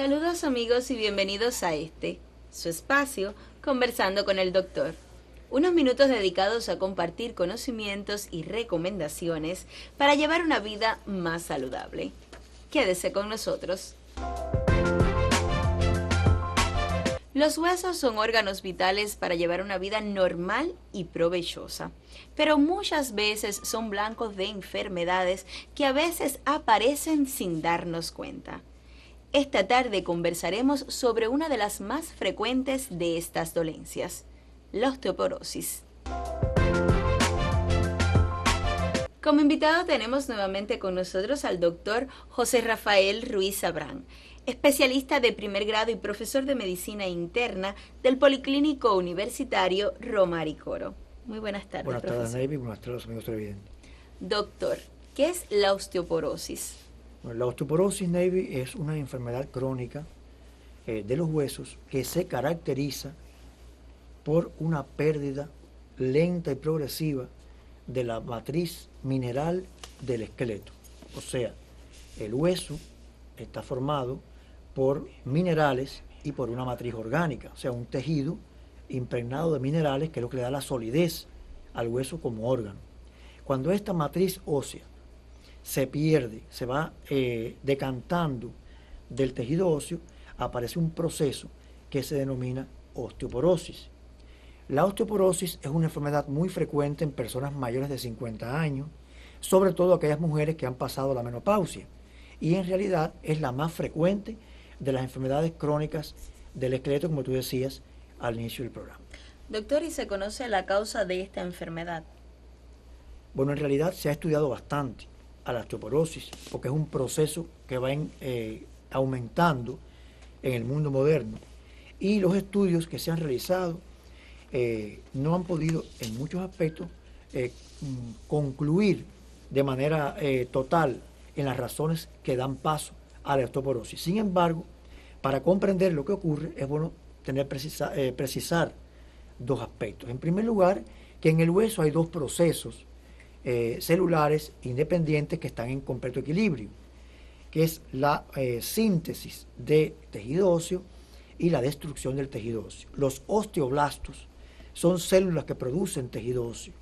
Saludos amigos y bienvenidos a su espacio, Conversando con el Doctor. Unos minutos dedicados a compartir conocimientos y recomendaciones para llevar una vida más saludable. Quédese con nosotros. Los huesos son órganos vitales para llevar una vida normal y provechosa, pero muchas veces son blancos de enfermedades que a veces aparecen sin darnos cuenta. Esta tarde conversaremos sobre una de las más frecuentes de estas dolencias, la osteoporosis. Como invitado tenemos nuevamente con nosotros al doctor José Rafael Ruiz Abrán, especialista de primer grado y profesor de medicina interna del Policlínico Universitario Romari Coro. Muy buenas tardes, Buenas tardes, profesor. Navy. Buenas tardes, amigos televidentes. Doctor, ¿qué es la osteoporosis? Bueno, la osteoporosis, Navy, es una enfermedad crónica de los huesos que se caracteriza por una pérdida lenta y progresiva de la matriz mineral del esqueleto. O sea, el hueso está formado por minerales y por una matriz orgánica, o sea, un tejido impregnado de minerales que es lo que le da la solidez al hueso como órgano. Cuando esta matriz ósea se pierde, se va decantando del tejido óseo, aparece un proceso que se denomina osteoporosis. La osteoporosis es una enfermedad muy frecuente en personas mayores de 50 años, sobre todo aquellas mujeres que han pasado la menopausia, y en realidad es la más frecuente de las enfermedades crónicas del esqueleto, como tú decías al inicio del programa. Doctor, ¿y se conoce la causa de esta enfermedad? Bueno, en realidad se ha estudiado bastante a la osteoporosis, porque es un proceso que va aumentando en el mundo moderno. Y los estudios que se han realizado no han podido, en muchos aspectos, concluir de manera total en las razones que dan paso a la osteoporosis. Sin embargo, para comprender lo que ocurre, es bueno precisar dos aspectos. En primer lugar, que en el hueso hay dos procesos celulares independientes que están en completo equilibrio, que es la síntesis de tejido óseo y la destrucción del tejido óseo. Los osteoblastos son células que producen tejido óseo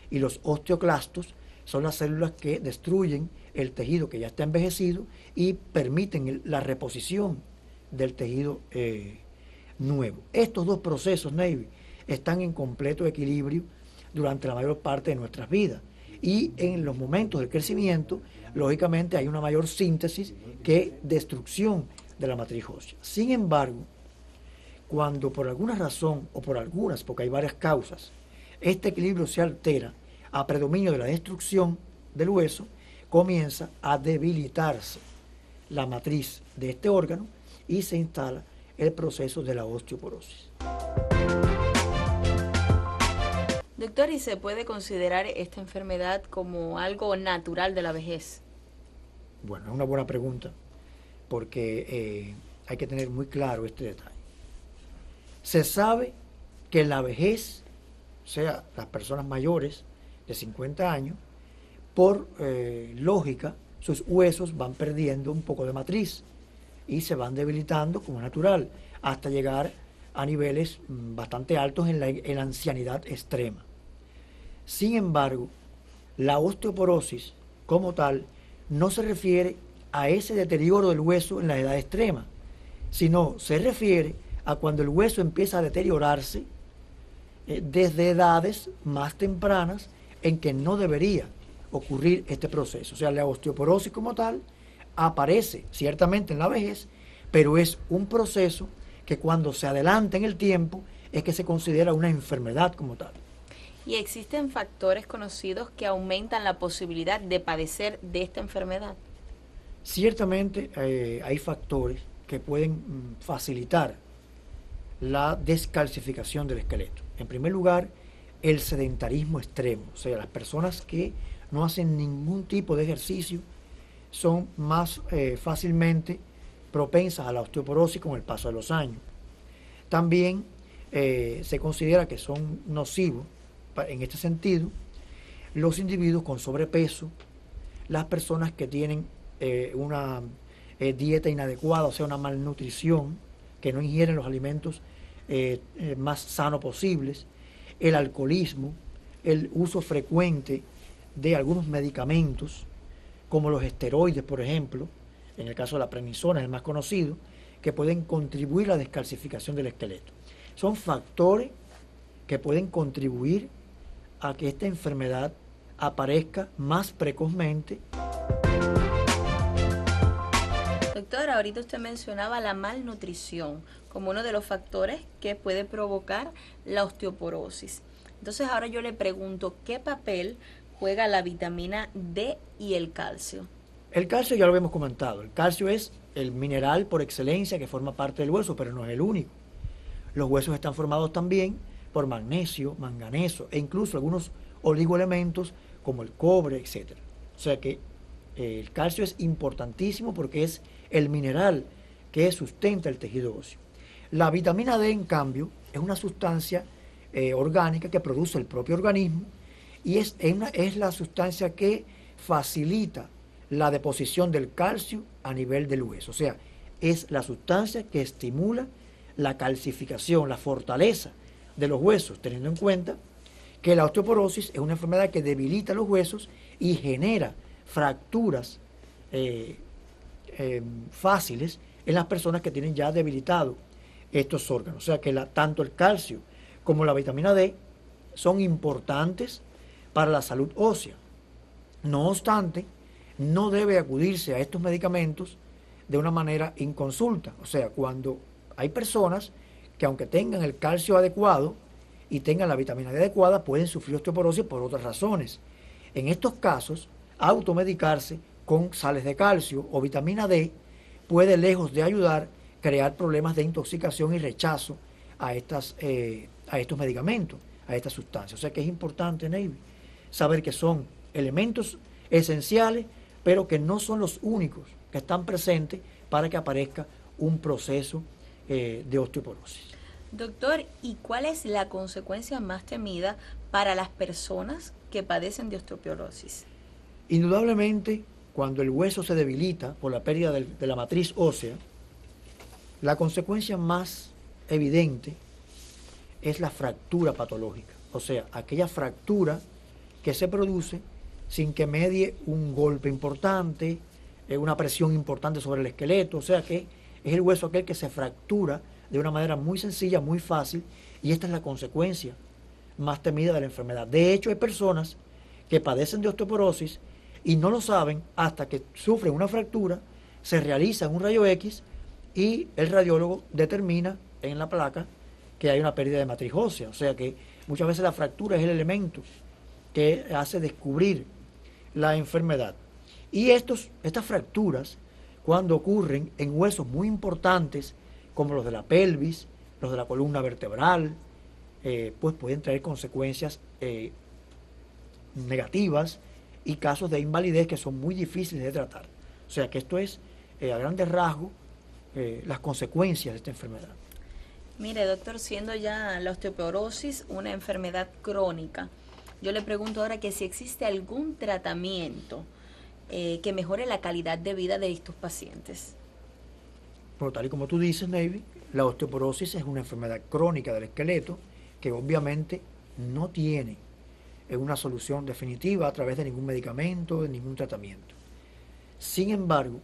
y los osteoclastos son las células que destruyen el tejido que ya está envejecido y permiten la reposición del tejido nuevo. Estos dos procesos, Navy, están en completo equilibrio durante la mayor parte de nuestras vidas. Y en los momentos del crecimiento, lógicamente hay una mayor síntesis que destrucción de la matriz ósea. Sin embargo, cuando por alguna razón, o por algunas, porque hay varias causas, este equilibrio se altera a predominio de la destrucción del hueso, comienza a debilitarse la matriz de este órgano y se instala el proceso de la osteoporosis. Doctor, ¿y se puede considerar esta enfermedad como algo natural de la vejez? Bueno, es una buena pregunta, porque hay que tener muy claro este detalle. Se sabe que la vejez, o sea, las personas mayores de 50 años, por lógica, sus huesos van perdiendo un poco de matriz y se van debilitando como natural, hasta llegar a niveles bastante altos en la ancianidad extrema. Sin embargo, la osteoporosis como tal no se refiere a ese deterioro del hueso en la edad extrema, sino se refiere a cuando el hueso empieza a deteriorarse desde edades más tempranas en que no debería ocurrir este proceso. O sea, la osteoporosis como tal aparece ciertamente en la vejez, pero es un proceso que cuando se adelanta en el tiempo es que se considera una enfermedad como tal. ¿Y existen factores conocidos que aumentan la posibilidad de padecer de esta enfermedad? Ciertamente hay factores que pueden facilitar la descalcificación del esqueleto. En primer lugar, el sedentarismo extremo, o sea, las personas que no hacen ningún tipo de ejercicio son más fácilmente propensas a la osteoporosis con el paso de los años. También se considera que son nocivos en este sentido los individuos con sobrepeso, las personas que tienen una dieta inadecuada, o sea, una malnutrición, que no ingieren los alimentos más sanos posibles, el alcoholismo, el uso frecuente de algunos medicamentos, como los esteroides, por ejemplo, en el caso de la prednisona, es el más conocido, que pueden contribuir a la descalcificación del esqueleto. Son factores que pueden contribuir a que esta enfermedad aparezca más precozmente. Doctor, ahorita usted mencionaba la malnutrición como uno de los factores que puede provocar la osteoporosis. Entonces ahora yo le pregunto, ¿qué papel juega la vitamina D y el calcio? El calcio ya lo hemos comentado. El calcio es el mineral por excelencia que forma parte del hueso, pero no es el único. Los huesos están formados también por magnesio, manganeso e incluso algunos oligoelementos como el cobre, etc. O sea que el calcio es importantísimo porque es el mineral que sustenta el tejido óseo. La vitamina D, en cambio, es una sustancia orgánica que produce el propio organismo y es la sustancia que facilita la deposición del calcio a nivel del hueso. O sea, es la sustancia que estimula la calcificación, la fortaleza de los huesos, teniendo en cuenta que la osteoporosis es una enfermedad que debilita los huesos y genera fracturas fáciles en las personas que tienen ya debilitados estos órganos. O sea que tanto el calcio como la vitamina D son importantes para la salud ósea. No obstante, no debe acudirse a estos medicamentos de una manera inconsulta. O sea, cuando hay personas que aunque tengan el calcio adecuado y tengan la vitamina D adecuada, pueden sufrir osteoporosis por otras razones. En estos casos, automedicarse con sales de calcio o vitamina D puede, lejos de ayudar, crear problemas de intoxicación y rechazo a estos medicamentos, a estas sustancias. O sea que es importante, Navy, saber que son elementos esenciales, pero que no son los únicos que están presentes para que aparezca un proceso de osteoporosis. Doctor, ¿y cuál es la consecuencia más temida para las personas que padecen de osteoporosis? Indudablemente, cuando el hueso se debilita por la pérdida de la matriz ósea, la consecuencia más evidente es la fractura patológica, o sea, aquella fractura que se produce sin que medie un golpe importante, una presión importante sobre el esqueleto, o sea que es el hueso aquel que se fractura de una manera muy sencilla, muy fácil, y esta es la consecuencia más temida de la enfermedad. De hecho, hay personas que padecen de osteoporosis y no lo saben hasta que sufren una fractura, se realiza un rayo X y el radiólogo determina en la placa que hay una pérdida de matriz ósea. O sea que muchas veces la fractura es el elemento que hace descubrir la enfermedad. Y estas fracturas, cuando ocurren en huesos muy importantes, como los de la pelvis, los de la columna vertebral, pues pueden traer consecuencias negativas y casos de invalidez que son muy difíciles de tratar. O sea que esto es, a grandes rasgos, las consecuencias de esta enfermedad. Mire, doctor, siendo ya la osteoporosis una enfermedad crónica, yo le pregunto ahora que si existe algún tratamiento que mejore la calidad de vida de estos pacientes. Bueno, tal y como tú dices, Navy, la osteoporosis es una enfermedad crónica del esqueleto que obviamente no tiene una solución definitiva a través de ningún medicamento, de ningún tratamiento. Sin embargo,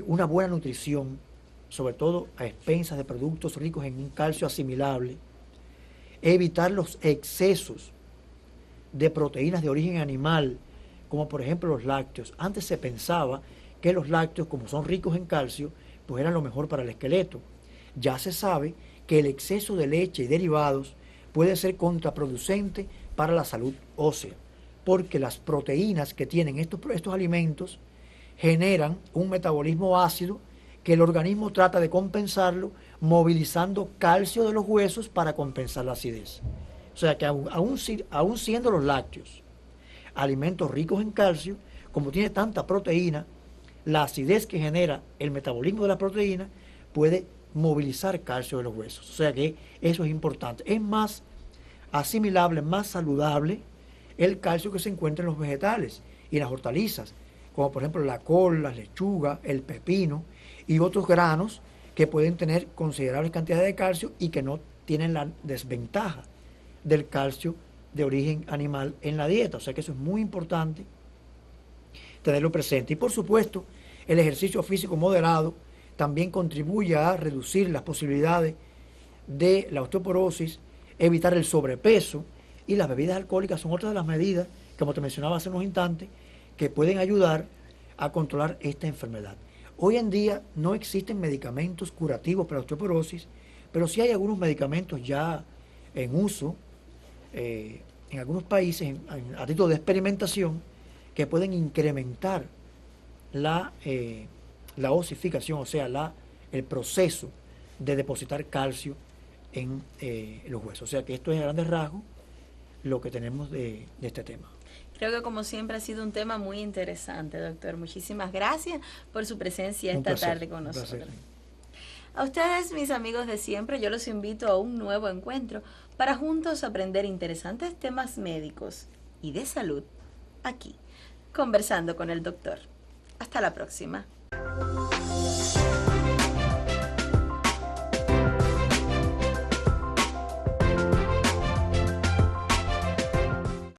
una buena nutrición, sobre todo a expensas de productos ricos en un calcio asimilable, evitar los excesos de proteínas de origen animal, como por ejemplo los lácteos. Antes se pensaba que los lácteos, como son ricos en calcio, pues eran lo mejor para el esqueleto. Ya se sabe que el exceso de leche y derivados puede ser contraproducente para la salud ósea, porque las proteínas que tienen estos alimentos generan un metabolismo ácido que el organismo trata de compensarlo movilizando calcio de los huesos para compensar la acidez. O sea que aún siendo los lácteos alimentos ricos en calcio, como tiene tanta proteína, la acidez que genera el metabolismo de la proteína puede movilizar calcio de los huesos. O sea que eso es importante. Es más asimilable, más saludable el calcio que se encuentra en los vegetales y en las hortalizas, como por ejemplo la col, la lechuga, el pepino y otros granos que pueden tener considerables cantidades de calcio y que no tienen la desventaja del calcio de origen animal en la dieta. O sea que eso es muy importante tenerlo presente. Y por supuesto, el ejercicio físico moderado también contribuye a reducir las posibilidades de la osteoporosis, evitar el sobrepeso, y las bebidas alcohólicas son otras de las medidas, como te mencionaba hace unos instantes, que pueden ayudar a controlar esta enfermedad. Hoy en día no existen medicamentos curativos para la osteoporosis, pero sí hay algunos medicamentos ya en uso en algunos países a título de experimentación que pueden incrementar la osificación, o sea, el proceso de depositar calcio en los huesos. O sea que esto es a grandes rasgos lo que tenemos de este tema. Creo que como siempre ha sido un tema muy interesante, doctor. Muchísimas gracias por su presencia esta tarde con nosotros. A ustedes, mis amigos de siempre, yo los invito a un nuevo encuentro para juntos aprender interesantes temas médicos y de salud aquí, conversando con el doctor. Hasta la próxima.